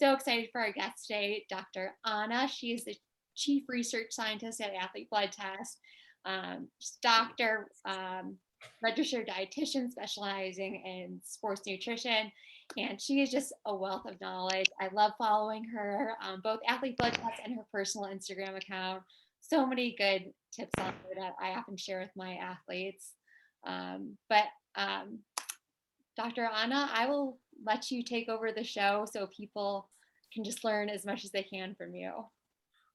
So excited for our guest today, Dr. Anna. She is the Chief Research Scientist at Athlete Blood Test. She's doctor, registered dietitian specializing in sports nutrition, and she is just a wealth of knowledge. I love following her, both Athlete Blood Test and her personal Instagram account. So many good tips on there that I often share with my athletes. But Dr. Anna, I will let you take over the show so people can just learn as much as they can from you.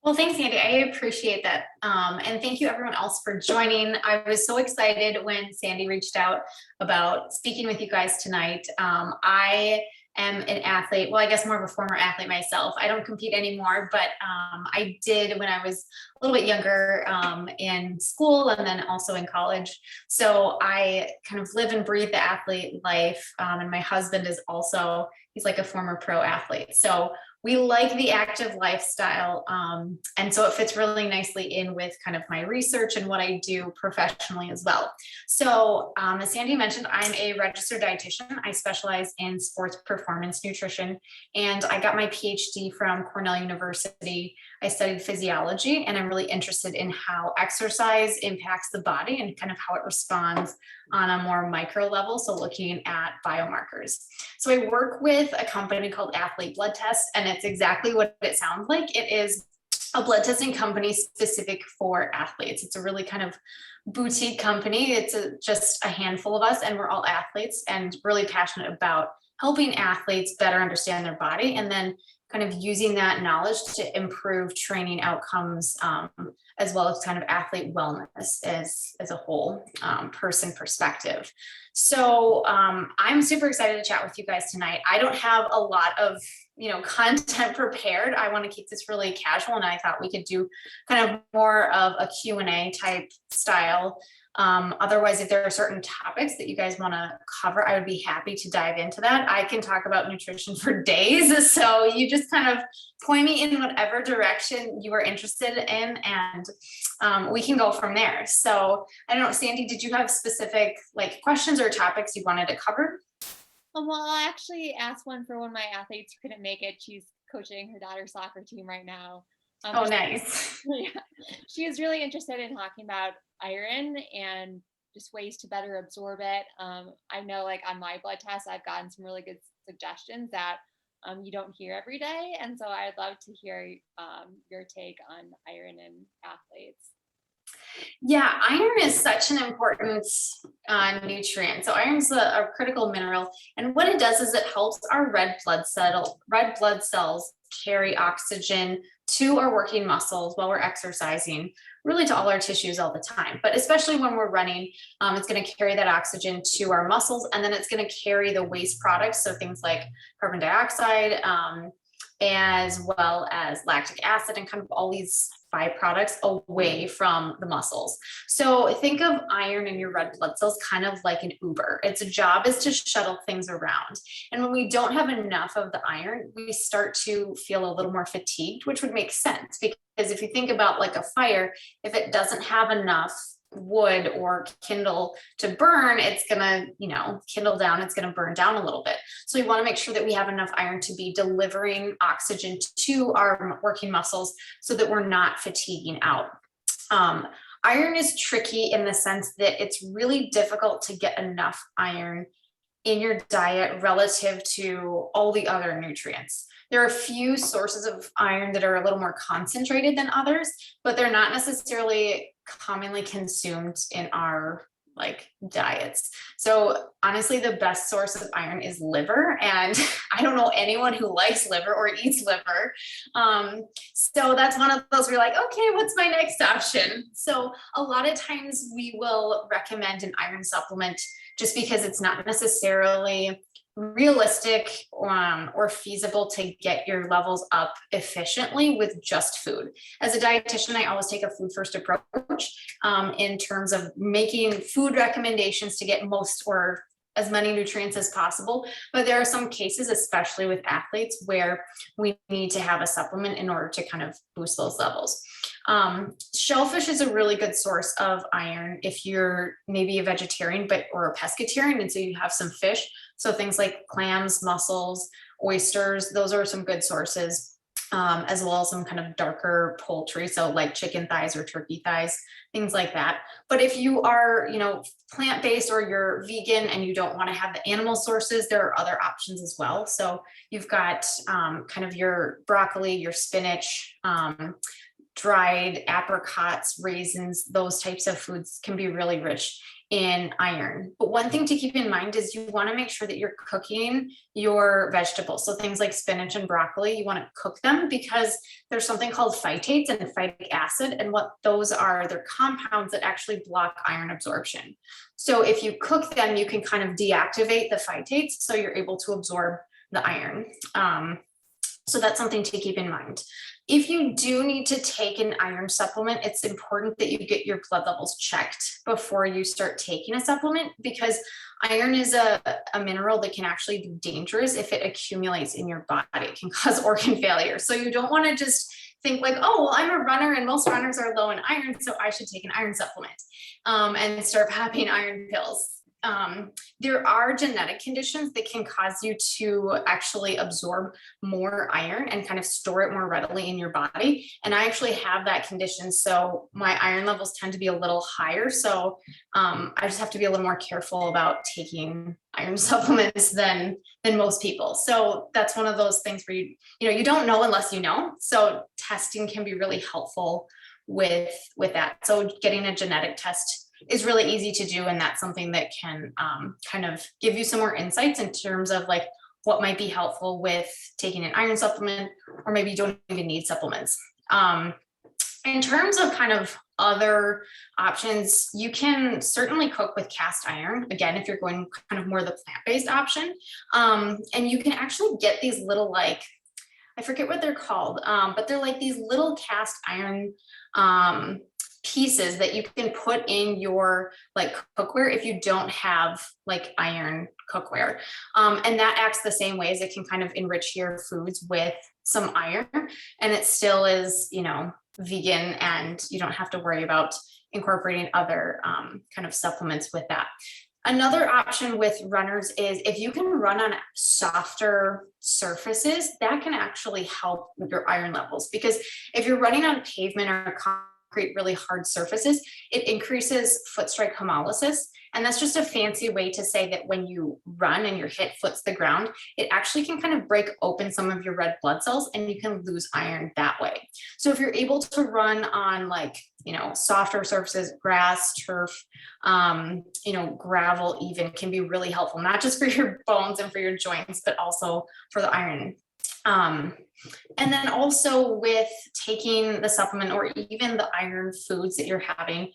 Well, thanks, Andy. I appreciate that. And thank you everyone else for joining. I was so excited when Sandy reached out about speaking with you guys tonight. I am an athlete, well, I guess more of a former athlete myself. I don't compete anymore, but I did when I was a little bit younger in school and then also in college. So I kind of live and breathe the athlete life. And my husband is also, he's like a former pro athlete. So we like the active lifestyle. And so it fits really nicely in with kind of my research and what I do professionally as well. So as Sandy mentioned, I'm a registered dietitian. I specialize in sports performance nutrition, and I got my PhD from Cornell University. I studied physiology, and I'm really interested in how exercise impacts the body and kind of how it responds on a more micro level. So looking at biomarkers. So I work with a company called Athlete Blood Test, and it's exactly what it sounds like. It is a blood testing company specific for athletes. It's a really kind of boutique company. It's just a handful of us, and we're all athletes and really passionate about helping athletes better understand their body and then kind of using that knowledge to improve training outcomes, as well as kind of athlete wellness as a whole person perspective. So I'm super excited to chat with you guys tonight. I don't have a lot of content prepared. I want to keep this really casual, and I thought we could do kind of more of a Q&A type style. Otherwise, if there are certain topics that you guys want to cover, I would be happy to dive into that. I can talk about nutrition for days. So you just kind of point me in whatever direction you are interested in, and we can go from there. So I don't know, Sandy, did you have specific questions or topics you wanted to cover? Well, I'll actually ask one for one of my athletes who couldn't make it. She's coaching her daughter's soccer team right now. Oh, nice. Yeah, she is really interested in talking about iron and just ways to better absorb it. I know, on my blood test, I've gotten some really good suggestions that you don't hear every day, and so I'd love to hear your take on iron in athletes. Yeah, iron is such an important nutrient. So iron's a critical mineral, and what it does is it helps our red blood cells carry oxygen to our working muscles while we're exercising, really to all our tissues all the time. But especially when we're running, it's going to carry that oxygen to our muscles, and then it's going to carry the waste products, so things like carbon dioxide, as well as lactic acid, and kind of all these byproducts away from the muscles. So think of iron in your red blood cells kind of like an Uber. Its job is to shuttle things around. And when we don't have enough of the iron, we start to feel a little more fatigued, which would make sense, because if you think about like a fire, if it doesn't have enough wood or kindle to burn, it's gonna kindle down, it's gonna burn down a little bit. So we want to make sure that we have enough iron to be delivering oxygen to our working muscles so that we're not fatiguing out. Iron is tricky in the sense that it's really difficult to get enough iron in your diet relative to all the other nutrients. There are a few sources of iron that are a little more concentrated than others, but they're not necessarily commonly consumed in our diets. So honestly, the best source of iron is liver. And I don't know anyone who likes liver or eats liver. So that's one of those where you're like, okay, what's my next option? So a lot of times we will recommend an iron supplement just because it's not necessarily realistic or feasible to get your levels up efficiently with just food. As a dietitian, I always take a food first approach in terms of making food recommendations to get most or as many nutrients as possible. But there are some cases, especially with athletes, where we need to have a supplement in order to kind of boost those levels. Shellfish is a really good source of iron if you're maybe a vegetarian, or a pescatarian, and so you have some fish. So things like clams, mussels, oysters, those are some good sources. As well as some kind of darker poultry, so like chicken thighs or turkey thighs, things like that. But if you are, plant-based or you're vegan and you don't want to have the animal sources, there are other options as well. So you've got kind of your broccoli, your spinach, dried apricots, raisins, those types of foods can be really rich in iron. But one thing to keep in mind is you want to make sure that you're cooking your vegetables. So things like spinach and broccoli, you want to cook them because there's something called phytates and phytic acid. And what those are, they're compounds that actually block iron absorption. So if you cook them, you can kind of deactivate the phytates so you're able to absorb the iron. So that's something to keep in mind. If you do need to take an iron supplement, it's important that you get your blood levels checked before you start taking a supplement, because iron is a mineral that can actually be dangerous if it accumulates in your body. It can cause organ failure. So you don't want to just think like, oh, well, I'm a runner and most runners are low in iron, so I should take an iron supplement and start popping iron pills. There are genetic conditions that can cause you to actually absorb more iron and kind of store it more readily in your body. And I actually have that condition. So my iron levels tend to be a little higher. So I just have to be a little more careful about taking iron supplements than most people. So that's one of those things where you don't know unless you know. So testing can be really helpful with that. So getting a genetic test is really easy to do, and that's something that can kind of give you some more insights in terms of like what might be helpful with taking an iron supplement, or maybe you don't even need supplements. In terms of kind of other options, you can certainly cook with cast iron, again, if you're going kind of more the plant-based option. And you can actually get these little, like, I forget what they're called, but they're like these little cast iron pieces that you can put in your like cookware if you don't have like iron cookware. And that acts the same way, as it can kind of enrich your foods with some iron, and it still is, vegan, and you don't have to worry about incorporating other kind of supplements with that. Another option with runners is if you can run on softer surfaces, that can actually help with your iron levels, because if you're running on pavement or really hard surfaces, it increases foot strike hemolysis. And that's just a fancy way to say that when you run and your hip foots the ground, it actually can kind of break open some of your red blood cells, and you can lose iron that way. So if you're able to run on like, softer surfaces, grass, turf, gravel even, can be really helpful, not just for your bones and for your joints, but also for the iron. And then also with taking the supplement or even the iron foods that you're having,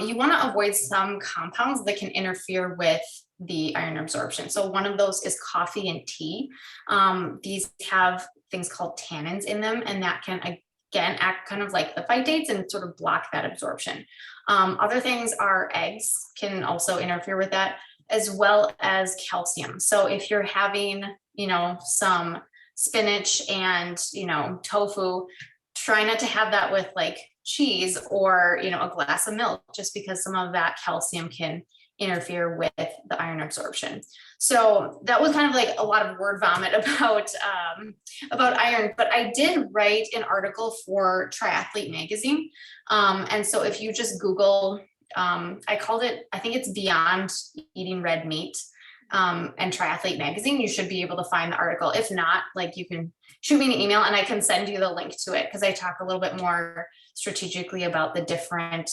you want to avoid some compounds that can interfere with the iron absorption. So one of those is coffee and tea. These have things called tannins in them, and that can again act kind of like the phytates and sort of block that absorption. Other things are eggs can also interfere with that, as well as calcium. So if you're having, some spinach and, tofu, try not to have that with like cheese or, a glass of milk, just because some of that calcium can interfere with the iron absorption. So that was kind of like a lot of word vomit about iron, but I did write an article for Triathlete magazine. And so if you just Google, I called it, I think it's Beyond Eating Red Meat, and Triathlete magazine, you should be able to find the article. If not, like, you can shoot me an email and I can send you the link to it, because I talk a little bit more strategically about the different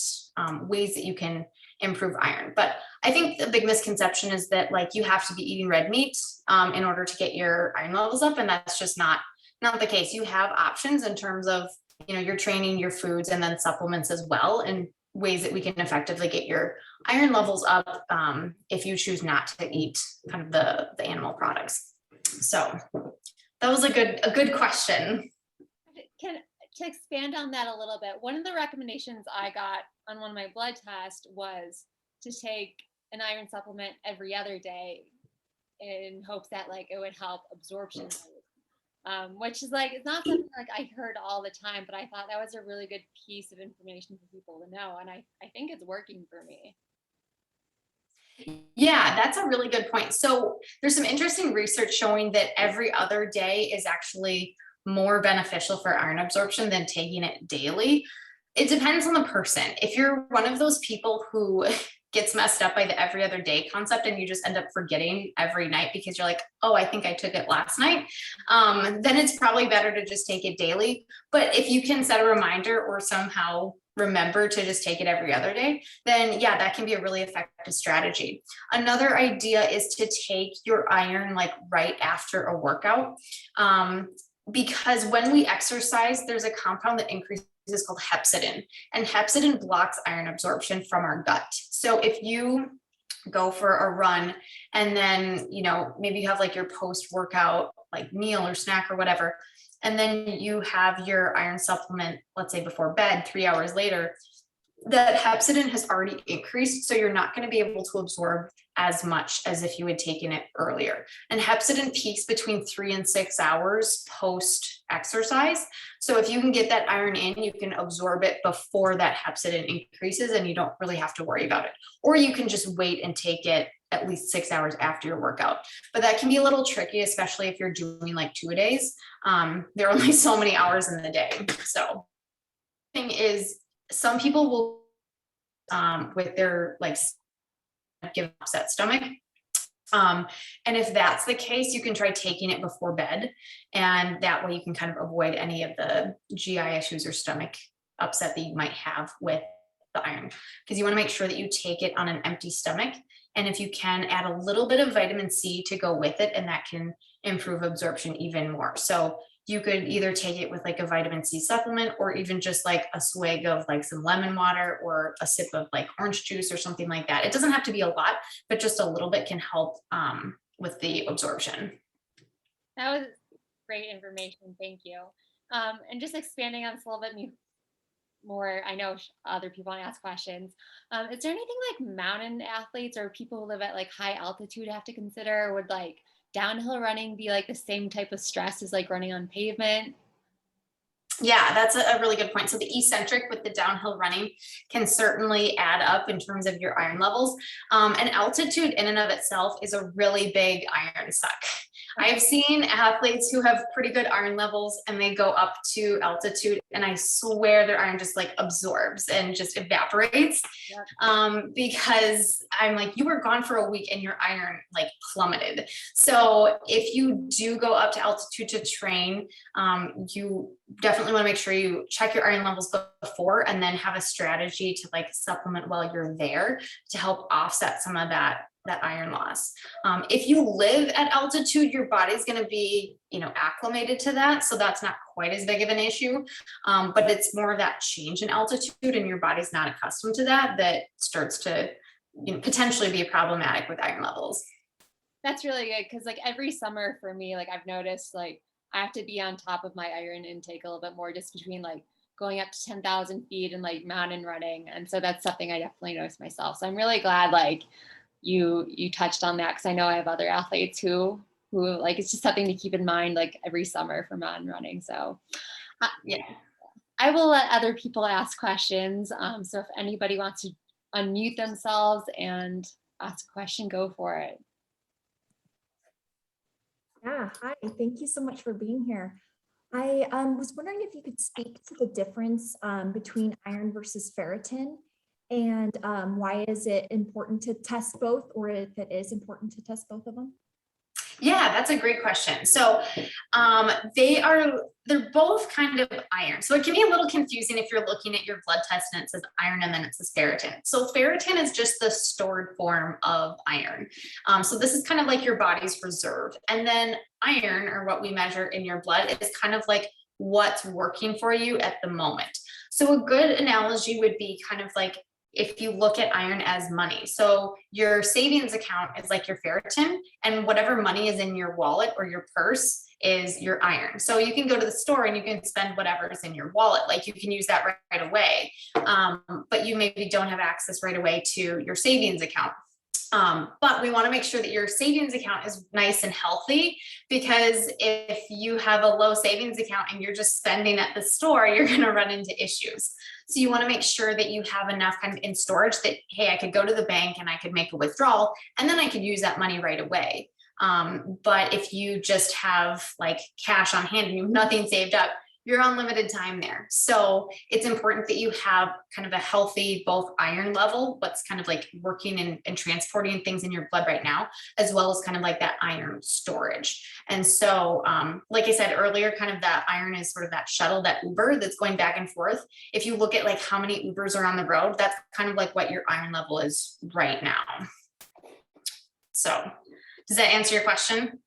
ways that you can improve iron. But I think the big misconception is that like you have to be eating red meat in order to get your iron levels up, and that's just not the case. You have options in terms of your training, your foods, and then supplements as well, and ways that we can effectively get your iron levels up if you choose not to eat kind of the animal products. So that was a good question. To expand on that a little bit, one of the recommendations I got on one of my blood tests was to take an iron supplement every other day in hopes that like it would help absorption. which is like, it's not something like I heard all the time, but I thought that was a really good piece of information for people to know. And I think it's working for me. Yeah, that's a really good point. So there's some interesting research showing that every other day is actually more beneficial for iron absorption than taking it daily. It depends on the person. If you're one of those people who gets messed up by the every other day concept and you just end up forgetting every night because you're like, oh, I think I took it last night, then it's probably better to just take it daily. But if you can set a reminder or somehow remember to just take it every other day, then yeah, that can be a really effective strategy. Another idea is to take your iron like right after a workout. Because when we exercise, there's a compound that increases called hepcidin, and hepcidin blocks iron absorption from our gut. So if you go for a run and then, maybe you have like your post-workout like meal or snack or whatever, and then you have your iron supplement, let's say before bed, 3 hours later, that hepcidin has already increased. So you're not going to be able to absorb as much as if you had taken it earlier. And hepcidin peaks between 3 and 6 hours post exercise. So if you can get that iron in, you can absorb it before that hepcidin increases and you don't really have to worry about it. Or you can just wait and take it at least 6 hours after your workout. But that can be a little tricky, especially if you're doing like 2-a-days. There are only so many hours in the day. So the thing is, some people will with their like give upset stomach. And if that's the case, you can try taking it before bed. And that way you can kind of avoid any of the GI issues or stomach upset that you might have with the iron, because you want to make sure that you take it on an empty stomach. And if you can, add a little bit of vitamin C to go with it, and that can improve absorption even more. So you could either take it with like a vitamin C supplement, or even just like a swig of like some lemon water or a sip of like orange juice or something like that. It doesn't have to be a lot, but just a little bit can help with the absorption. That was great information. Thank you. And just expanding on this a little bit more, I know other people want to ask questions. Is there anything like mountain athletes or people who live at like high altitude have to consider? Would like downhill running be like the same type of stress as like running on pavement? Yeah, that's a really good point. So the eccentric with the downhill running can certainly add up in terms of your iron levels. And altitude in and of itself is a really big iron suck. I've seen athletes who have pretty good iron levels and they go up to altitude and I swear their iron just like absorbs and just evaporates. Yep. Because I'm like, you were gone for a week and your iron like plummeted. So if you do go up to altitude to train, you definitely want to make sure you check your iron levels before and then have a strategy to like supplement while you're there to help offset some of that iron loss. If you live at altitude, your body's going to be, acclimated to that. So that's not quite as big of an issue. But it's more of that change in altitude and your body's not accustomed to that starts to potentially be problematic with iron levels. That's really good. Cause like every summer for me, like I've noticed like I have to be on top of my iron intake a little bit more just between like going up to 10,000 feet and like mountain running. And so that's something I definitely noticed myself. So I'm really glad like you touched on that, because I know I have other athletes who like it's just something to keep in mind like every summer for mountain running. So yeah, I will let other people ask questions. So if anybody wants to unmute themselves and ask a question, go for it. Yeah, hi, thank you so much for being here. I was wondering if you could speak to the difference between iron versus ferritin, and why is it important to test both, or if it is important to test both of them? Yeah, that's a great question. So they're both kind of iron. So it can be a little confusing if you're looking at your blood test and it says iron and then it says ferritin. So ferritin is just the stored form of iron. So this is kind of like your body's reserve. And then iron, or what we measure in your blood, is kind of like what's working for you at the moment. So a good analogy would be kind of like if you look at iron as money. So your savings account is like your ferritin, and whatever money is in your wallet or your purse is your iron. So you can go to the store and you can spend whatever is in your wallet. Like you can use that right away, but you maybe don't have access right away to your savings account. But we want to make sure that your savings account is nice and healthy, because if you have a low savings account and you're just spending at the store, you're going to run into issues. So you want to make sure that you have enough kind of in storage that, hey, I could go to the bank and I could make a withdrawal and then I could use that money right away. But if you just have like cash on hand and you have nothing saved up, you're on limited time there. So it's important that you have kind of a healthy, both iron level, what's kind of like working and transporting things in your blood right now, as well as kind of like that iron storage. And so, like I said earlier, kind of that iron is sort of that shuttle, that Uber that's going back and forth. If you look at like how many Ubers are on the road, that's kind of like what your iron level is right now. So does that answer your question?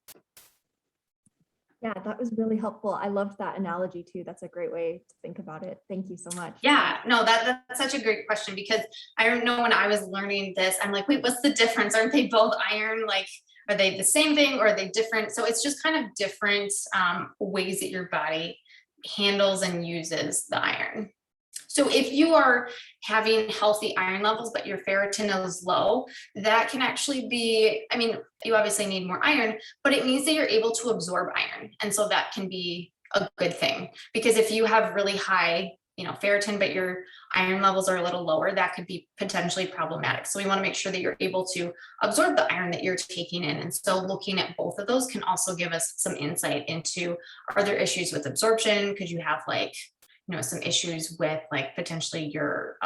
Yeah, that was really helpful. I loved that analogy too. That's a great way to think about it. Thank you so much. Yeah, no, that's such a great question, because I know when I was learning this, I'm like, wait, what's the difference? Aren't they both iron? Like, are they the same thing or are they different? So it's just kind of different ways that your body handles and uses the iron. So if you are having healthy iron levels, but your ferritin is low, that can actually be, I mean, you obviously need more iron, but it means that you're able to absorb iron. And so that can be a good thing, because if you have really high, ferritin, but your iron levels are a little lower, that could be potentially problematic. So we want to make sure that you're able to absorb the iron that you're taking in. And so looking at both of those can also give us some insight into, are there issues with absorption? Could you have like, some issues with like potentially your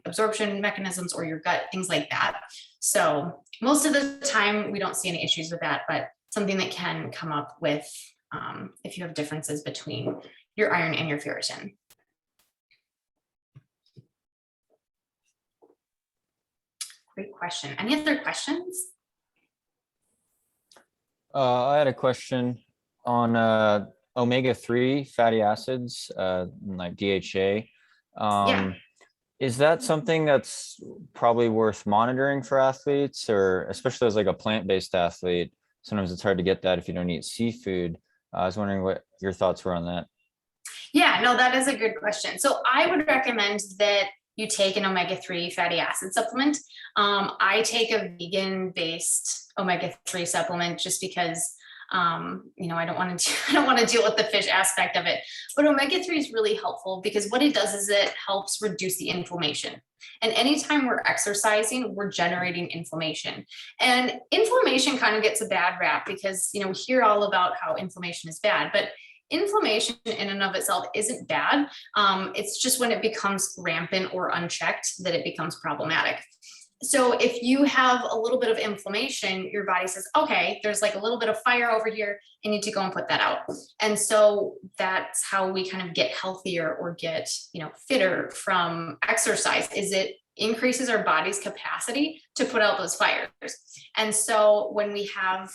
absorption mechanisms or your gut, things like that. So most of the time we don't see any issues with that, but something that can come up with if you have differences between your iron and your ferritin. Great question. Any other questions? I had a question on omega-3 fatty acids, like DHA. Yeah. Is that something that's probably worth monitoring for athletes, or especially as like a plant-based athlete? Sometimes it's hard to get that if you don't eat seafood. I was wondering what your thoughts were on that. Yeah, no, that is a good question. So I would recommend that you take an omega-3 fatty acid supplement. I take a vegan-based omega-3 supplement just because I don't want to deal with the fish aspect of it. But omega-3 is really helpful because what it does is it helps reduce the inflammation. And anytime we're exercising, we're generating inflammation. And inflammation kind of gets a bad rap because, we hear all about how inflammation is bad, but inflammation in and of itself isn't bad. It's just when it becomes rampant or unchecked that it becomes problematic. So if you have a little bit of inflammation, your body says, okay, there's like a little bit of fire over here. I need to go and put that out. And so that's how we kind of get healthier or get, fitter from exercise, is it increases our body's capacity to put out those fires. And so when we have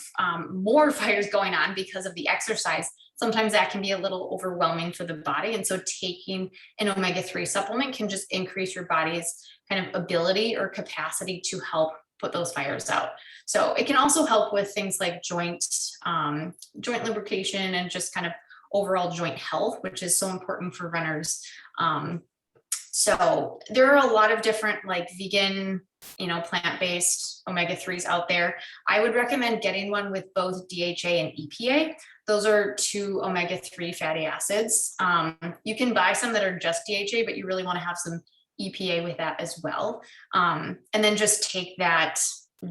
more fires going on because of the exercise, sometimes that can be a little overwhelming for the body. And so taking an omega-3 supplement can just increase your body's kind of ability or capacity to help put those fires out. So it can also help with things like joint lubrication and just kind of overall joint health, which is so important for runners. So there are a lot of different like vegan, plant-based omega-3s out there. I would recommend getting one with both DHA and EPA. Those are two omega-3 fatty acids. You can buy some that are just DHA, but you really want to have some EPA with that as well. And then just take that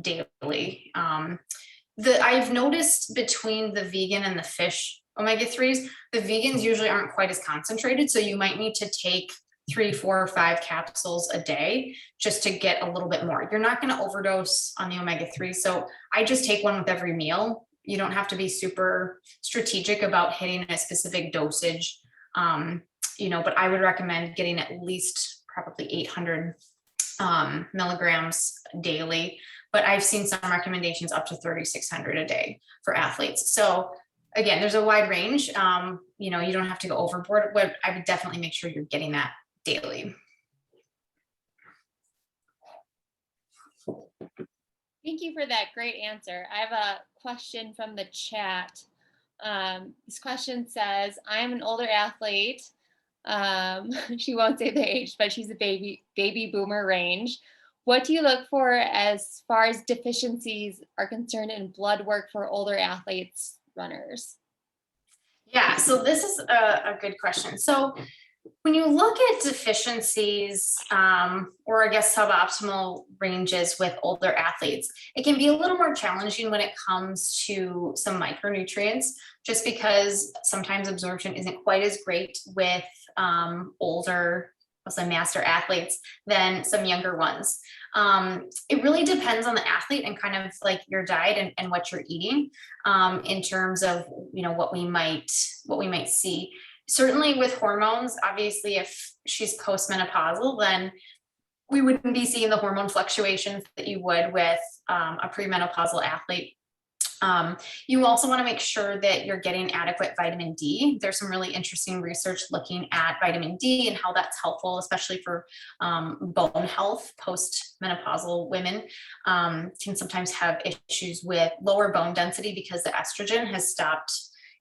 daily. I've noticed between the vegan and the fish omega-3s, the vegans usually aren't quite as concentrated. So you might need to take 3, 4, or 5 capsules a day just to get a little bit more. You're not going to overdose on the omega-3. So I just take one with every meal. You don't have to be super strategic about hitting a specific dosage, but I would recommend getting at least probably 800 milligrams daily. But I've seen some recommendations up to 3,600 a day for athletes. So again, there's a wide range. You don't have to go overboard, but I would definitely make sure you're getting that daily. Thank you for that great answer. I have a question from the chat. This question says, I'm an older athlete. She won't say the age, but she's a baby boomer range. what do you look for as far as deficiencies are concerned in blood work for older athletes, runners? Yeah, so this is a good question. So when you look at deficiencies, or I guess suboptimal ranges with older athletes, it can be a little more challenging when it comes to some micronutrients, just because sometimes absorption isn't quite as great with older, let's say, master athletes than some younger ones. It really depends on the athlete and kind of like your diet and what you're eating, in terms of, you know, what we might see. Certainly with hormones, obviously, if she's postmenopausal, then we wouldn't be seeing the hormone fluctuations that you would with a premenopausal athlete. You also want to make sure that you're getting adequate vitamin D. There's some really interesting research looking at vitamin D and how that's helpful, especially for bone health. Postmenopausal women can sometimes have issues with lower bone density because the estrogen has stopped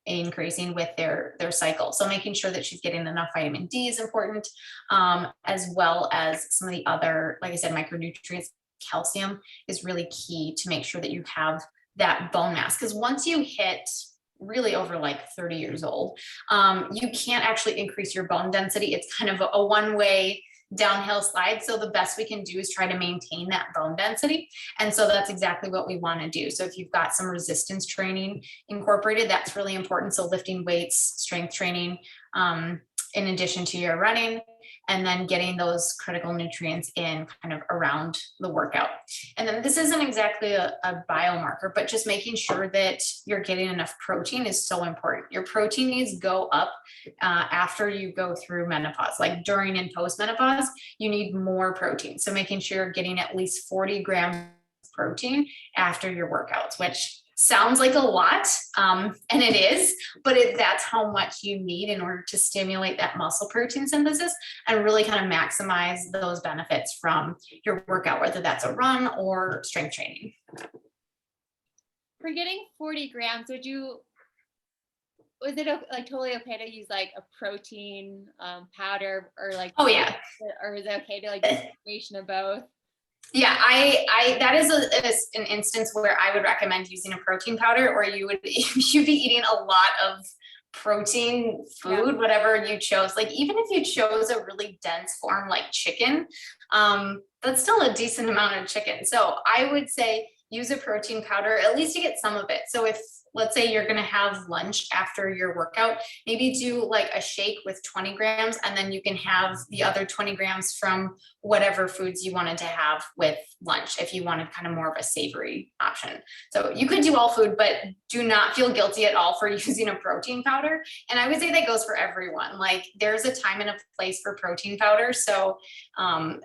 increasing with their cycle. So making sure that she's getting enough vitamin D is important, as well as some of the other, like I said, micronutrients. Calcium is really key to make sure that you have that bone mass, because once you hit really over like 30 years old, you can't actually increase your bone density. It's kind of a one-way downhill slide. So the best we can do is try to maintain that bone density. And so that's exactly what we want to do. So if you've got some resistance training incorporated, that's really important. So lifting weights, strength training, in addition to your running, and then getting those critical nutrients in kind of around the workout. And then this isn't exactly a biomarker, but just making sure that you're getting enough protein is so important. Your protein needs go up after you go through menopause, like during and post menopause, you need more protein. So making sure you're getting at least 40 grams of protein after your workouts, which sounds like a lot, and it is, but that's how much you need in order to stimulate that muscle protein synthesis and really kind of maximize those benefits from your workout, whether that's a run or strength training. For getting 40 grams, was it like totally okay to use like a protein powder, or like, Oh yeah, or is it okay to like do a combination of both? Yeah, I that is an instance where I would recommend using a protein powder, or you'd be eating a lot of protein food, whatever you chose. Like even if you chose a really dense form like chicken, that's still a decent amount of chicken. So I would say use a protein powder, at least to get some of it. So if, let's say you're going to have lunch after your workout, maybe do like a shake with 20 grams, and then you can have the other 20 grams from whatever foods you wanted to have with lunch, if you wanted kind of more of a savory option. So you could do all food, but do not feel guilty at all for using a protein powder. And I would say that goes for everyone. Like there's a time and a place for protein powder. So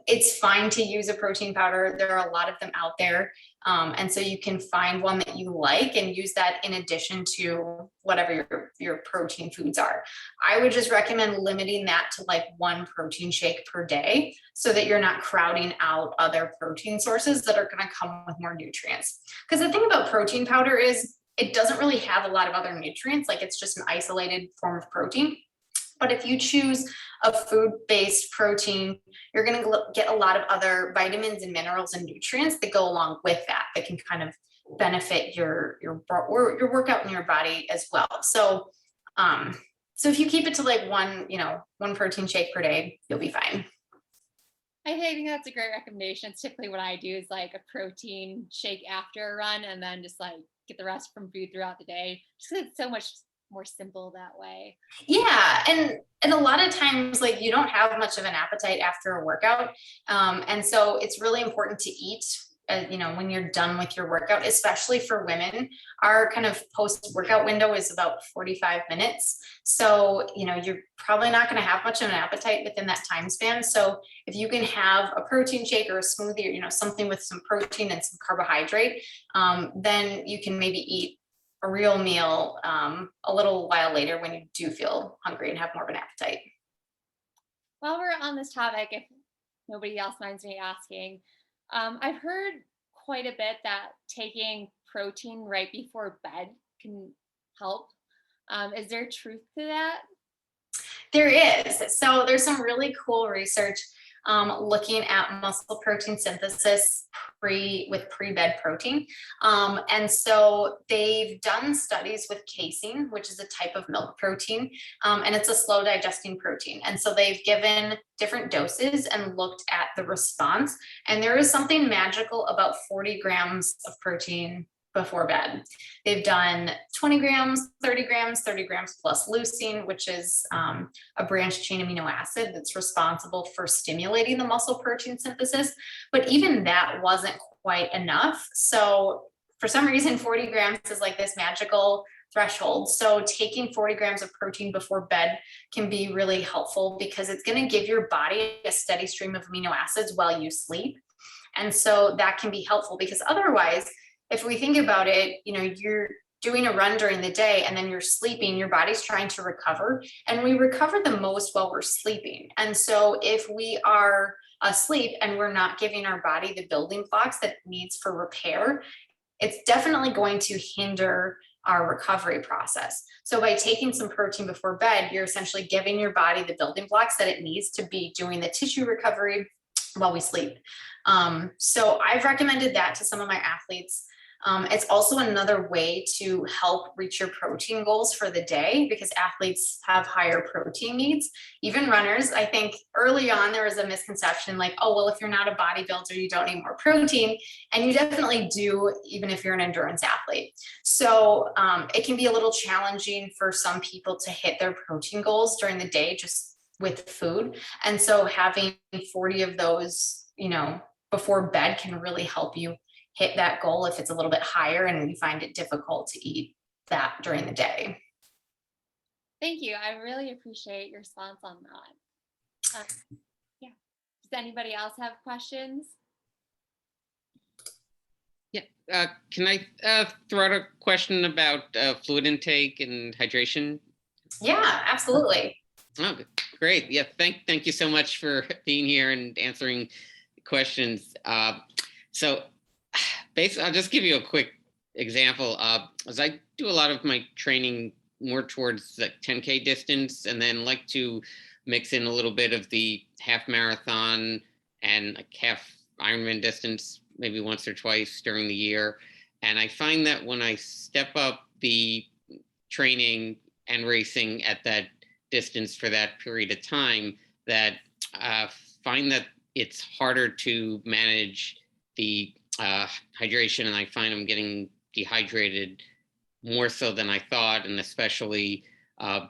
it's fine to use a protein powder. There are a lot of them out there. And so you can find one that you like and use that in addition to whatever your protein foods are. I would just recommend limiting that to like one protein shake per day, so that you're not crowding out other protein sources that are going to come with more nutrients. Because the thing about protein powder is it doesn't really have a lot of other nutrients. Like it's just an isolated form of protein. But if you choose a food-based protein, you're going to get a lot of other vitamins and minerals and nutrients that go along with that can kind of benefit your workout and your body as well. So if you keep it to like one protein shake per day, you'll be fine. I think that's a great recommendation. It's typically what I do is like a protein shake after a run, and then just like get the rest from food throughout the day. Just 'cause it's so much more simple that way. Yeah, and a lot of times like you don't have much of an appetite after a workout, and so it's really important to eat when you're done with your workout. Especially for women, our kind of post-workout window is about 45 minutes, so you're probably not going to have much of an appetite within that time span. So if you can have a protein shake or a smoothie, or something with some protein and some carbohydrate, then you can maybe eat a real meal a little while later when you do feel hungry and have more of an appetite. While we're on this topic, if nobody else minds me asking, I've heard quite a bit that taking protein right before bed can help. Is there truth to that? There is. So there's some really cool research looking at muscle protein synthesis with pre-bed protein. And so they've done studies with casein, which is a type of milk protein, and it's a slow digesting protein. And so they've given different doses and looked at the response. And there is something magical about 40 grams of protein before bed. They've done 20 grams, 30 grams, 30 grams plus leucine, which is a branched chain amino acid that's responsible for stimulating the muscle protein synthesis. But even that wasn't quite enough. So for some reason, 40 grams is like this magical threshold. So taking 40 grams of protein before bed can be really helpful because it's going to give your body a steady stream of amino acids while you sleep. And so that can be helpful because otherwise, if we think about it, you're doing a run during the day and then you're sleeping, your body's trying to recover, and we recover the most while we're sleeping. And so if we are asleep and we're not giving our body the building blocks that it needs for repair, it's definitely going to hinder our recovery process. So by taking some protein before bed, you're essentially giving your body the building blocks that it needs to be doing the tissue recovery while we sleep. So I've recommended that to some of my athletes. It's also another way to help reach your protein goals for the day because athletes have higher protein needs. Even runners, I think early on there was a misconception like, oh, well, if you're not a bodybuilder, you don't need more protein. And you definitely do, even if you're an endurance athlete. So it can be a little challenging for some people to hit their protein goals during the day just with food. And so having 40 of those, before bed can really help you hit that goal if it's a little bit higher and you find it difficult to eat that during the day. Thank you. I really appreciate your response on that. Yeah. Does anybody else have questions? Yeah. Can I throw out a question about fluid intake and hydration? Yeah, absolutely. Oh, great. Yeah. Thank you so much for being here and answering questions. So basically, I'll just give you a quick example. As I do a lot of my training more towards the 10K distance, and then like to mix in a little bit of the half marathon and like half Ironman distance, maybe once or twice during the year. And I find that when I step up the training and racing at that distance for that period of time, that find that it's harder to manage the hydration, and I find I'm getting dehydrated more so than I thought, and especially I'm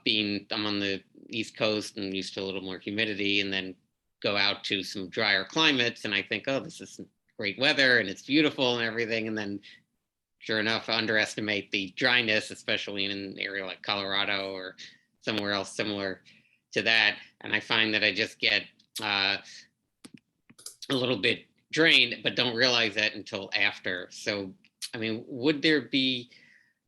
on the East Coast and used to a little more humidity, and then go out to some drier climates and I think, oh, this is great weather and it's beautiful and everything, and then sure enough, I underestimate the dryness, especially in an area like Colorado or somewhere else similar to that, and I find that I just get a little bit drained, but don't realize that until after. So, I mean, would there be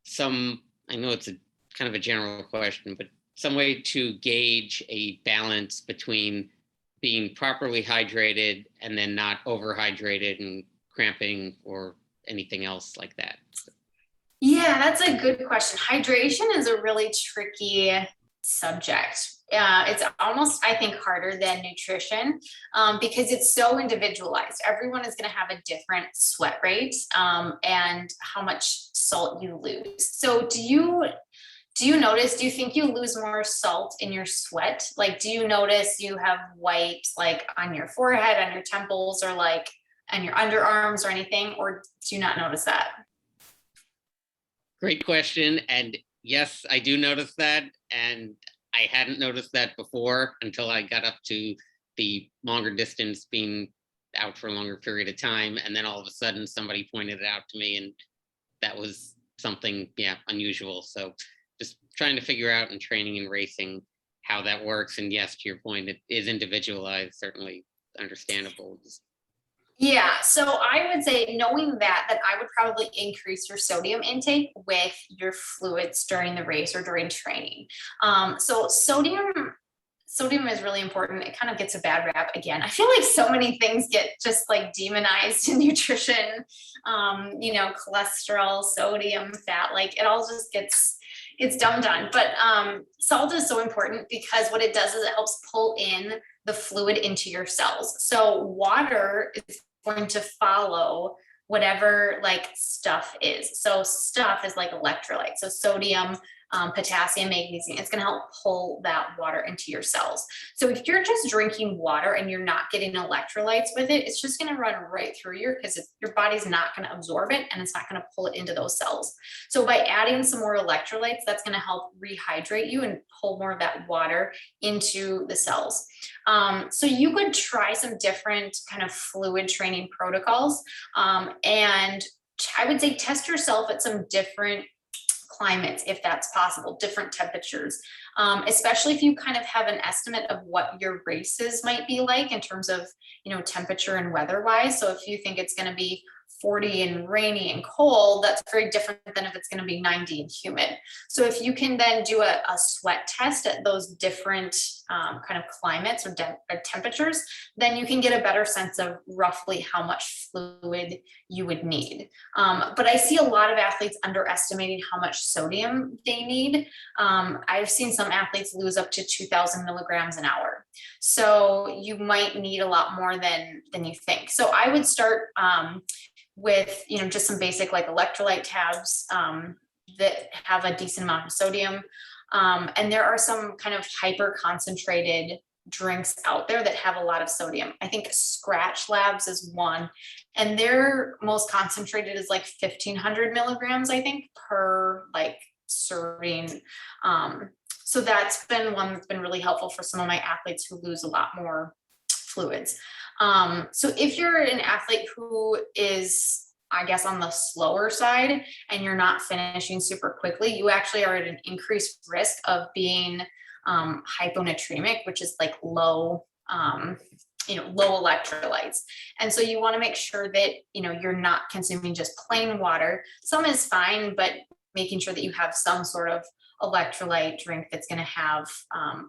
some, I know it's a kind of a general question, but some way to gauge a balance between being properly hydrated and then not overhydrated and cramping or anything else like that? Yeah, that's a good question. Hydration is a really tricky subject. It's almost, I think, harder than nutrition because it's so individualized. Everyone is going to have a different sweat rate and how much salt you lose. So do you think you lose more salt in your sweat? Like, do you notice you have white, like on your forehead, on your temples, or like on your underarms or anything, or do you not notice that? Great question. And yes, I do notice that. And I hadn't noticed that before until I got up to the longer distance, being out for a longer period of time. And then all of a sudden somebody pointed it out to me, and that was something, unusual. So just trying to figure out in training and racing how that works. And yes, to your point, it is individualized, certainly understandable. Yeah, so I would say, knowing that I would probably increase your sodium intake with your fluids during the race or during training. So sodium is really important. It kind of gets a bad rap again. I feel like so many things get just like demonized in nutrition, cholesterol, sodium, fat, like it all just gets, it's dumb done. But salt is so important because what it does is it helps pull in the fluid into your cells. So water is going to follow whatever like stuff is. So stuff is like electrolytes. So sodium, potassium, magnesium, it's going to help pull that water into your cells. So if you're just drinking water and you're not getting electrolytes with it, it's just going to run right through because your body's not going to absorb it and it's not going to pull it into those cells. So by adding some more electrolytes, that's going to help rehydrate you and pull more of that water into the cells. So you could try some different kind of fluid training protocols. And I would say test yourself at some different climates, if that's possible, different temperatures, especially if you kind of have an estimate of what your races might be like in terms of, temperature and weather wise. So if you think it's going to be 40 and rainy and cold, that's very different than if it's going to be 90 and humid. So if you can then do a sweat test at those different kind of climates or temperatures, then you can get a better sense of roughly how much fluid you would need. But I see a lot of athletes underestimating how much sodium they need. I've seen some athletes lose up to 2,000 milligrams an hour. So you might need a lot more than you think. So I would start with, just some basic like electrolyte tabs that have a decent amount of sodium. And there are some kind of hyper concentrated drinks out there that have a lot of sodium. I think Scratch Labs is one, and their most concentrated is like 1,500 milligrams, I think, per like serving. So that's been one that's been really helpful for some of my athletes who lose a lot more fluids. So if you're an athlete who is, I guess, on the slower side and you're not finishing super quickly, you actually are at an increased risk of being hyponatremic, which is like low electrolytes. And so you want to make sure that, you're not consuming just plain water. Some is fine, but making sure that you have some sort of electrolyte drink that's going to have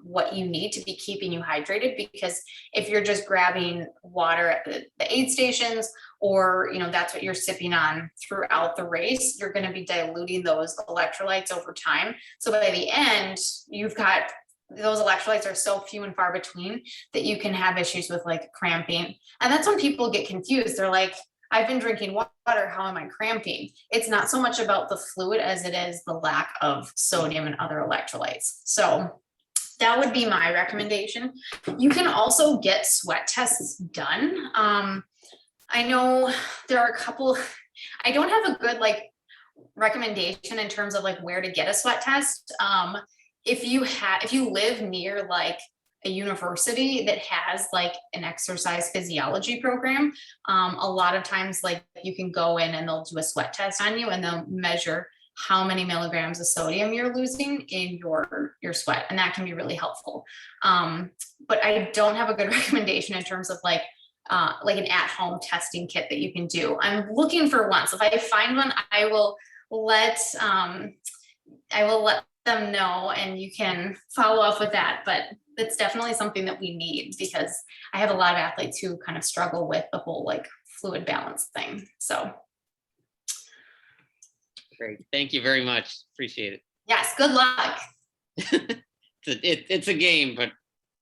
what you need to be keeping you hydrated, because if you're just grabbing water at the aid stations, or that's what you're sipping on throughout the race, you're going to be diluting those electrolytes over time. So by the end, you've got those electrolytes are so few and far between that you can have issues with like cramping. And that's when people get confused. They're like, I've been drinking water, how am I cramping? It's not so much about the fluid as it is the lack of sodium and other electrolytes. So that would be my recommendation. You can also get sweat tests done. I know there are a couple, I don't have a good like recommendation in terms of like where to get a sweat test. If you live near like a university that has like an exercise physiology program, a lot of times like you can go in and they'll do a sweat test on you and they'll measure how many milligrams of sodium you're losing in your sweat, and that can be really helpful. But I don't have a good recommendation in terms of like an at-home testing kit that you can do. I'm looking for one, so if I find one, I will let them know and you can follow up with that. But it's definitely something that we need, because I have a lot of athletes who kind of struggle with the whole like fluid balance thing. So great. Thank you very much. Appreciate it. Yes. Good luck. It's a game, but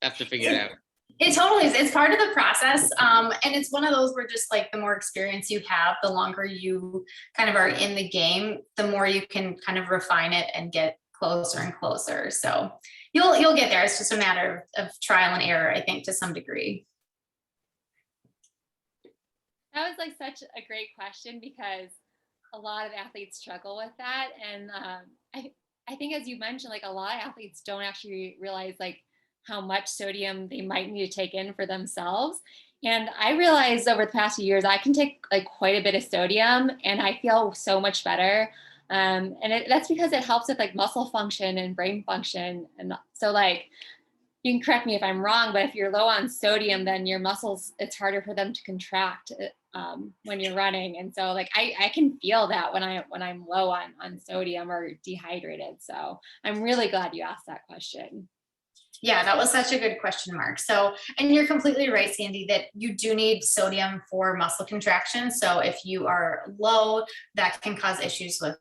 have to figure it out. It totally is. It's part of the process. And it's one of those where just like the more experience you have, the longer you kind of are in the game, the more you can kind of refine it and get closer and closer. So you'll get there. It's just a matter of trial and error, I think, to some degree. That was like such a great question, because a lot of athletes struggle with that. And I think, as you mentioned, like a lot of athletes don't actually realize like how much sodium they might need to take in for themselves. And I realized over the past few years, I can take like quite a bit of sodium and I feel so much better. And that's because it helps with like muscle function and brain function. And so like, you can correct me if I'm wrong, but if you're low on sodium, then your muscles, it's harder for them to contract when you're running. And so like, I can feel that when I'm low on sodium or dehydrated. So I'm really glad you asked that question. Yeah, that was such a good question, Mark. So, and you're completely right, Sandy, that you do need sodium for muscle contraction. So if you are low, that can cause issues with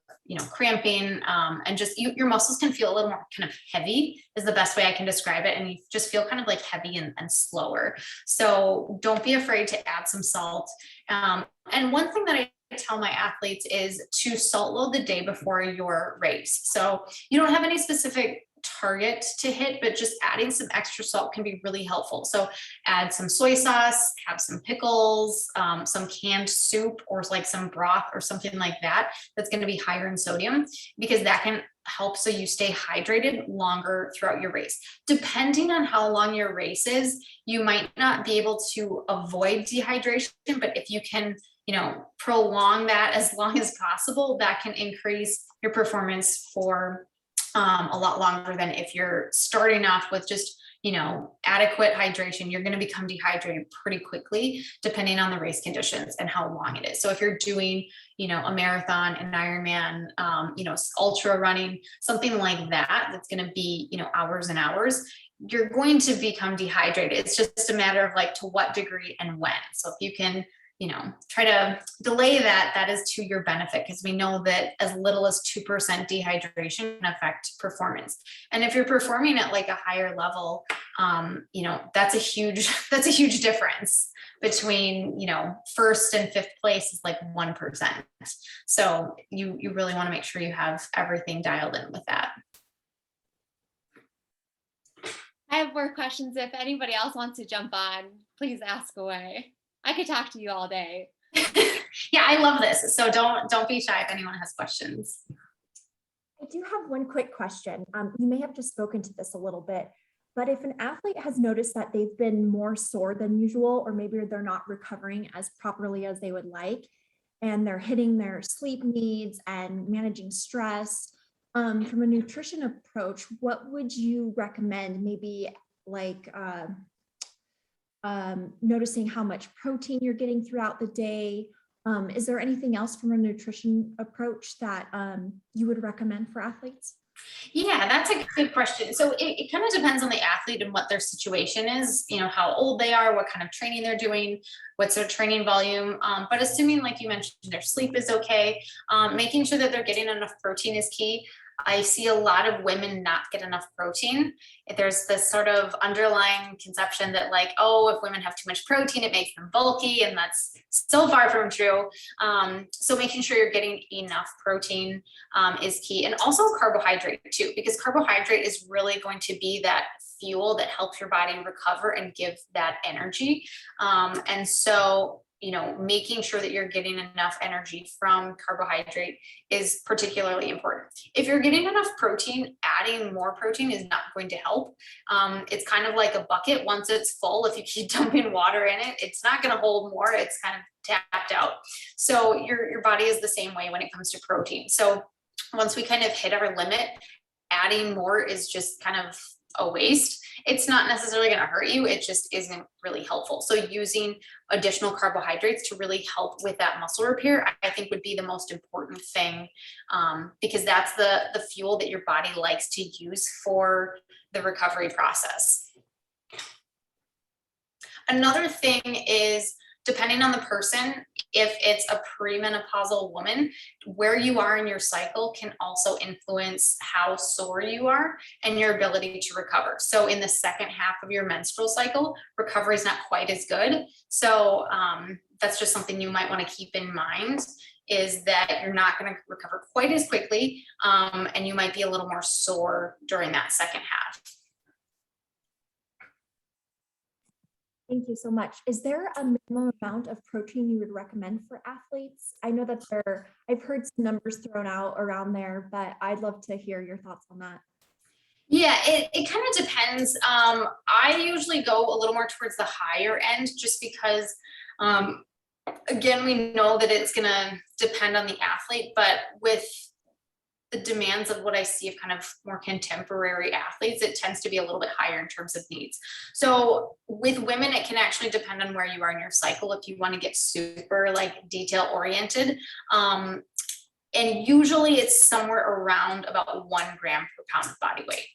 cramping, and just your muscles can feel a little more kind of heavy is the best way I can describe it. And you just feel kind of like heavy and slower. So don't be afraid to add some salt. And one thing that I tell my athletes is to salt load the day before your race. So you don't have any specific target to hit, but just adding some extra salt can be really helpful. So add some soy sauce, have some pickles, some canned soup, or like some broth or something like that that's going to be higher in sodium, because that can help so you stay hydrated longer throughout your race. Depending on how long your race is, you might not be able to avoid dehydration, but if you can prolong that as long as possible, that can increase your performance for a lot longer than if you're starting off with just, adequate hydration. You're going to become dehydrated pretty quickly, depending on the race conditions and how long it is. So if you're doing, a marathon, an Ironman, ultra running, something like that, that's going to be, hours and hours, you're going to become dehydrated. It's just a matter of like to what degree and when. So if you can, try to delay that, that is to your benefit, because we know that as little as 2% dehydration can affect performance. And if you're performing at like a higher level, that's a huge difference between, first and fifth place is like 1%. So you really want to make sure you have everything dialed in with that. I have more questions. If anybody else wants to jump on, please ask away. I could talk to you all day. Yeah, I love this. So don't be shy if anyone has questions. I do have one quick question. You may have just spoken to this a little bit, but if an athlete has noticed that they've been more sore than usual, or maybe they're not recovering as properly as they would like, and they're hitting their sleep needs and managing stress, from a nutrition approach, what would you recommend? Maybe like noticing how much protein you're getting throughout the day. Is there anything else from a nutrition approach that you would recommend for athletes? Yeah, that's a good question. So it kind of depends on the athlete and what their situation is, how old they are, what kind of training they're doing, what's their training volume. But assuming, like you mentioned, their sleep is okay, making sure that they're getting enough protein is key. I see a lot of women not get enough protein. There's this sort of underlying conception that like, oh, if women have too much protein, it makes them bulky, and that's so far from true. So making sure you're getting enough protein is key, and also carbohydrate too, because carbohydrate is really going to be that fuel that helps your body recover and give that energy. And so making sure that you're getting enough energy from carbohydrate is particularly important. If you're getting enough protein, adding more protein is not going to help. It's kind of like a bucket. Once it's full, if you keep dumping water in it, it's not going to hold more. It's kind of tapped out. So your body is the same way when it comes to protein. So once we kind of hit our limit, adding more is just kind of a waste. It's not necessarily going to hurt you. It just isn't really helpful. So using additional carbohydrates to really help with that muscle repair, I think would be the most important thing, because that's the fuel that your body likes to use for the recovery process. Another thing is, depending on the person, if it's a premenopausal woman, where you are in your cycle can also influence how sore you are and your ability to recover. So in the second half of your menstrual cycle, recovery is not quite as good. So that's just something you might want to keep in mind, is that you're not going to recover quite as quickly, and you might be a little more sore during that second half. Thank you so much. Is there a minimum amount of protein you would recommend for athletes? I know that I've heard some numbers thrown out around there, but I'd love to hear your thoughts on that. Yeah, it kind of depends. I usually go a little more towards the higher end, just because, again, we know that it's going to depend on the athlete, but with the demands of what I see of kind of more contemporary athletes, it tends to be a little bit higher in terms of needs. So with women, it can actually depend on where you are in your cycle. If you want to get super like detail oriented, and usually it's somewhere around about 1 gram per pound of body weight,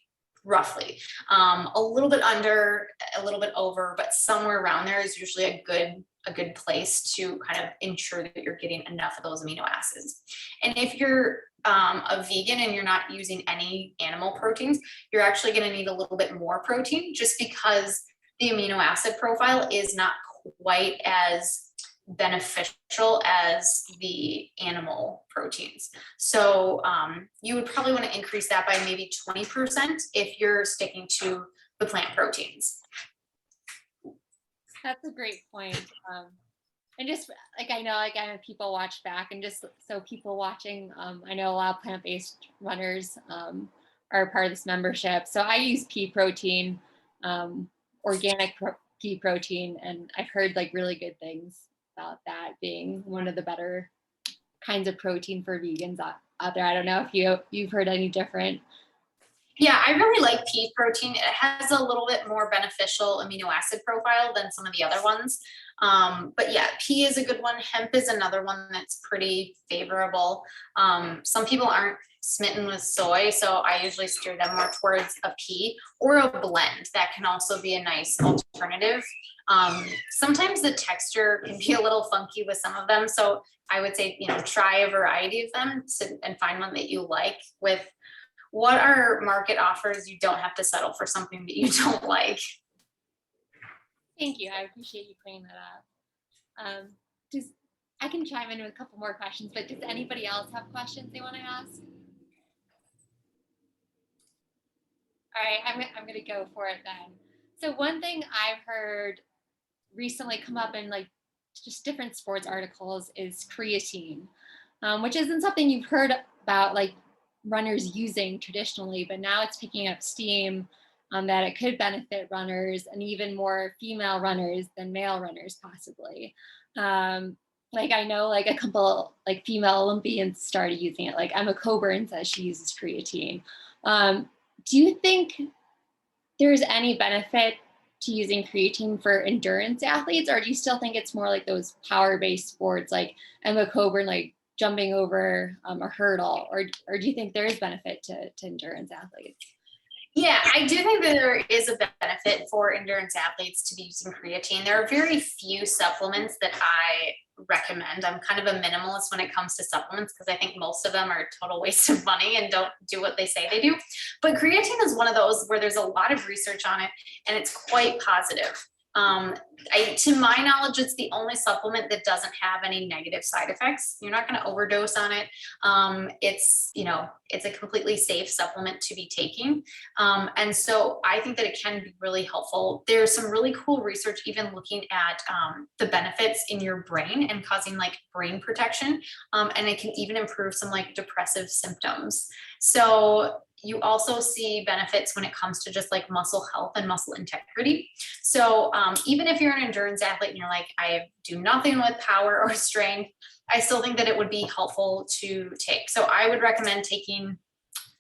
roughly. A little bit under, a little bit over, but somewhere around there is usually a good place to kind of ensure that you're getting enough of those amino acids. And if you're a vegan and you're not using any animal proteins, you're actually going to need a little bit more protein just because the amino acid profile is not quite as beneficial as the animal proteins. So you would probably want to increase that by maybe 20% if you're sticking to the plant proteins. That's a great point. And just like, I know, like, I have people watch back, and just so people watching, I know a lot of plant-based runners are part of this membership. So I use pea protein, organic pea protein, and I've heard like really good things about that being one of the better kinds of protein for vegans out there. I don't know if you've heard any different. Yeah, I really like pea protein. It has a little bit more beneficial amino acid profile than some of the other ones. But yeah, pea is a good one. Hemp is another one that's pretty favorable. Some people aren't smitten with soy, so I usually steer them more towards a pea or a blend. That can also be a nice alternative. Sometimes the texture can be a little funky with some of them. So I would say, try a variety of them and find one that you like. With what our market offers, you don't have to settle for something that you don't like. Thank you. I appreciate you clearing that up. I can chime in with a couple more questions, but does anybody else have questions they want to ask? All right, I'm going to go for it then. So one thing I've heard recently come up in like just different sports articles is creatine, which isn't something you've heard about like runners using traditionally, but now it's picking up steam that it could benefit runners, and even more female runners than male runners possibly. Like I know like a couple like female Olympians started using it. Like Emma Coburn says she uses creatine. Do you think there's any benefit to using creatine for endurance athletes, or do you still think it's more like those power-based sports like Emma Coburn, like jumping over a hurdle, or do you think there is benefit to endurance athletes? Yeah, I do think that there is a benefit for endurance athletes to be using creatine. There are very few supplements that I recommend. I'm kind of a minimalist when it comes to supplements because I think most of them are a total waste of money and don't do what they say they do. But creatine is one of those where there's a lot of research on it and it's quite positive. To my knowledge, it's the only supplement that doesn't have any negative side effects. You're not going to overdose on it. It's a completely safe supplement to be taking. And so I think that it can be really helpful. There's some really cool research, even looking at the benefits in your brain and causing like brain protection. And it can even improve some like depressive symptoms. So you also see benefits when it comes to just like muscle health and muscle integrity. So even if you're an endurance athlete and you're like, I do nothing with power or strength, I still think that it would be helpful to take. So I would recommend taking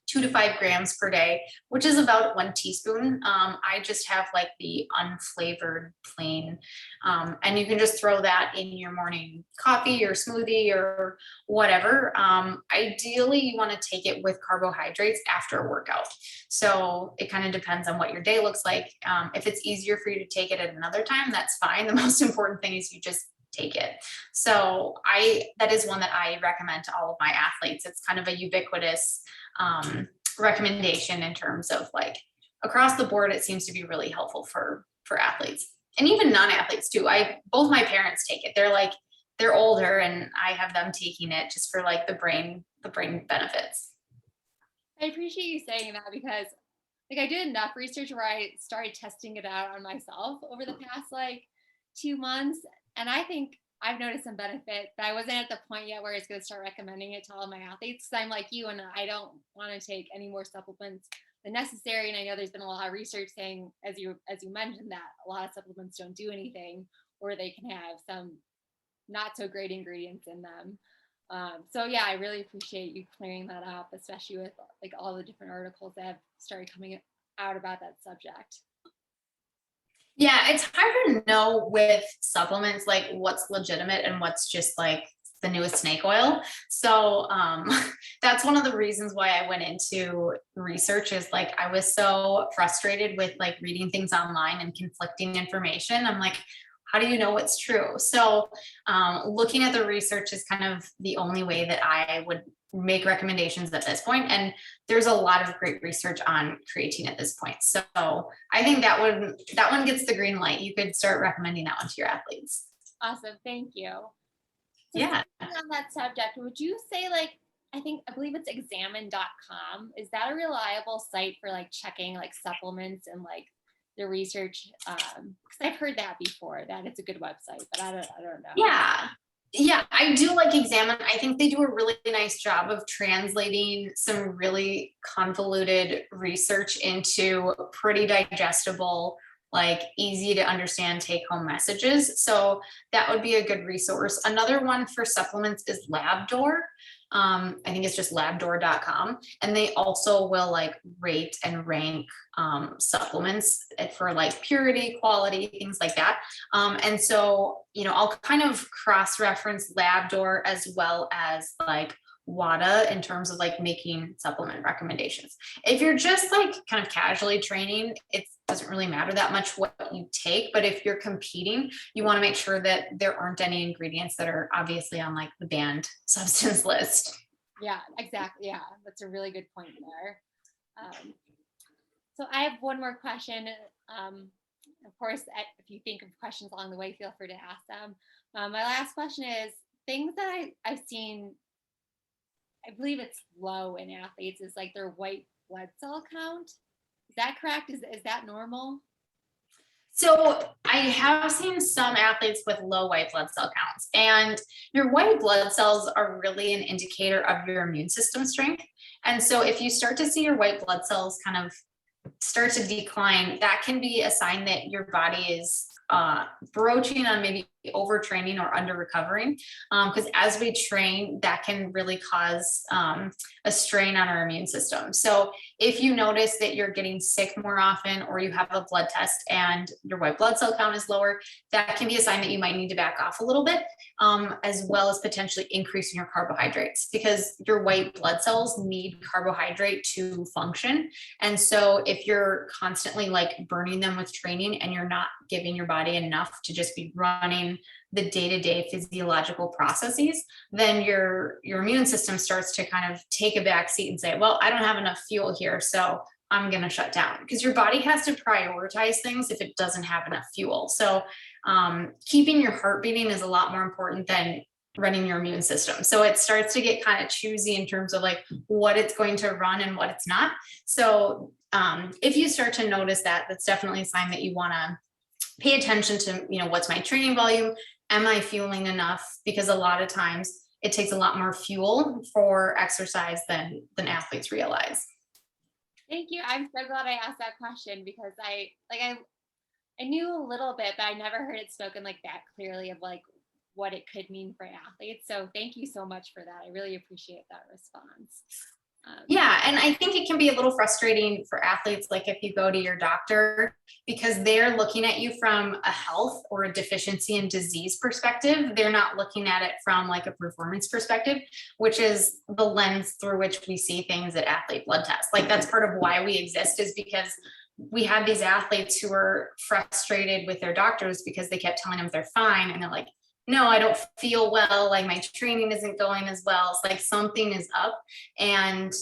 2 to 5 grams per day, which is about 1 teaspoon. I just have like the unflavored plain, and you can just throw that in your morning coffee or smoothie or whatever. Ideally, you want to take it with carbohydrates after a workout. So it kind of depends on what your day looks like. If it's easier for you to take it at another time, that's fine. The most important thing is you just take it. So that is one that I recommend to all of my athletes. It's kind of a ubiquitous recommendation in terms of like across the board. It seems to be really helpful for athletes and even non-athletes too. Both my parents take it. They're older and I have them taking it just for like the brain benefits. I appreciate you saying that because like I did enough research where I started testing it out on myself over the past like 2 months. And I think I've noticed some benefit, but I wasn't at the point yet where I was going to start recommending it to all my athletes because I'm like you and I don't want to take any more supplements than necessary. And I know there's been a lot of research saying, as you mentioned, that a lot of supplements don't do anything or they can have some not so great ingredients in them. So yeah, I really appreciate you clearing that up, especially with like all the different articles that have started coming out about that subject. Yeah, it's hard to know with supplements like what's legitimate and what's just like the newest snake oil. So that's one of the reasons why I went into research is like I was so frustrated with like reading things online and conflicting information. I'm like, how do you know what's true? So looking at the research is kind of the only way that I would make recommendations at this point. And there's a lot of great research on creatine at this point. So I think that one gets the green light. You could start recommending that one to your athletes. Awesome. Thank you. So Yeah. on that subject, would you say like, I believe it's examine.com. Is that a reliable site for like checking like supplements and like the research? Because I've heard that before, that it's a good website, but I don't know. Yeah, I do like Examine. I think they do a really nice job of translating some really convoluted research into pretty digestible, like easy to understand take home messages. So that would be a good resource. Another one for supplements is LabDoor. I think it's just labdoor.com. And they also will like rate and rank supplements for like purity, quality, things like that. And so, I'll kind of cross-reference LabDoor as well as like WADA in terms of like making supplement recommendations. If you're just like kind of casually training, it doesn't really matter that much what you take, but if you're competing, you want to make sure that there aren't any ingredients that are obviously on like the banned substance list. Yeah, exactly. Yeah, that's a really good point there. So I have one more question. Of course, if you think of questions along the way, feel free to ask them. My last question is things that I've seen, I believe it's low in athletes, is like their white blood cell count. Is that correct? Is that normal? So I have seen some athletes with low white blood cell counts, and your white blood cells are really an indicator of your immune system strength. And so if you start to see your white blood cells kind of start to decline, that can be a sign that your body is broaching on maybe overtraining or under recovering. Because as we train, that can really cause a strain on our immune system. So if you notice that you're getting sick more often, or you have a blood test and your white blood cell count is lower, that can be a sign that you might need to back off a little bit, as well as potentially increasing your carbohydrates, because your white blood cells need carbohydrate to function. And so if you're constantly like burning them with training and you're not giving your body enough to just be running the day-to-day physiological processes, then your immune system starts to kind of take a back seat and say, well, I don't have enough fuel here, so I'm going to shut down, because your body has to prioritize things if it doesn't have enough fuel. So keeping your heart beating is a lot more important than running your immune system. So it starts to get kind of choosy in terms of like what it's going to run and what it's not. So if you start to notice that, that's definitely a sign that you want to pay attention to, what's my training volume? Am I fueling enough? Because a lot of times it takes a lot more fuel for exercise than athletes realize. Thank you. I'm so glad I asked that question, because I knew a little bit, but I never heard it spoken like that clearly of like what it could mean for athletes. So thank you so much for that. I really appreciate that response. Yeah, and I think it can be a little frustrating for athletes, like if you go to your doctor, because they're looking at you from a health or a deficiency and disease perspective. They're not looking at it from like a performance perspective, which is the lens through which we see things at athlete blood tests. Like that's part of why we exist, is because we had these athletes who were frustrated with their doctors because they kept telling them they're fine, and they're like, no, I don't feel well, like my training isn't going as well. It's like something is up, and,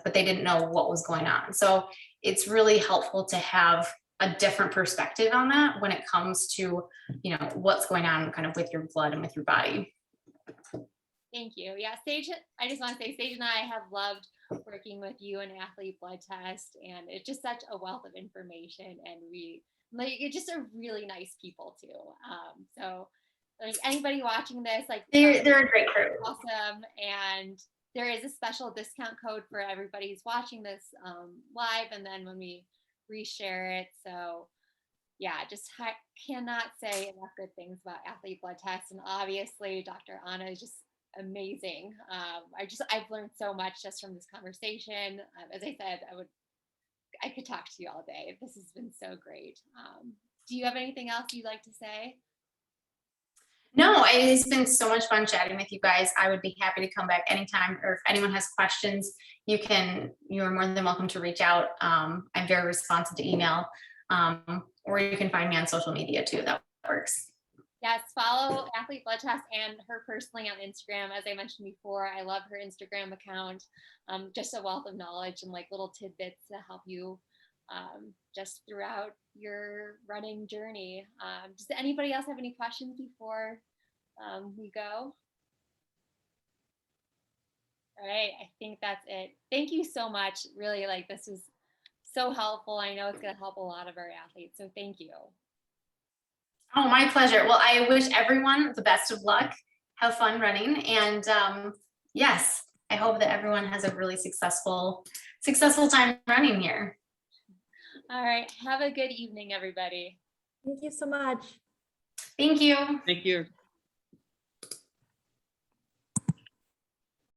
but they didn't know what was going on. So it's really helpful to have a different perspective on that when it comes to, what's going on kind of with your blood and with your body. Thank you. Yeah, Sage, I just want to say Sage and I have loved working with you and Athlete Blood Test, and it's just such a wealth of information, and you're just a really nice people too. So like anybody watching this, like they're a great crew. Awesome. And there is a special discount code for everybody who's watching this live, and then when we reshare it. So yeah, just cannot say enough good things about Athlete Blood Tests. And obviously Dr. Anna is just amazing. I've learned so much just from this conversation. As I said, I could talk to you all day. This has been so great. Do you have anything else you'd like to say? No, it's been so much fun chatting with you guys. I would be happy to come back anytime, or if anyone has questions, you are more than welcome to reach out. I'm very responsive to email, or you can find me on social media too. That works. Yes, follow Athlete Blood Test and her personally on Instagram. As I mentioned before, I love her Instagram account. Just a wealth of knowledge and like little tidbits to help you just throughout your running journey. Does anybody else have any questions before we go? All right, I think that's it. Thank you so much. Really, like, this was so helpful. I know it's going to help a lot of our athletes, so thank you. Oh, my pleasure. Well, I wish everyone the best of luck. Have fun running. And yes, I hope that everyone has a really successful time running here. All right, have a good evening, everybody. Thank you so much. Thank you. Thank you.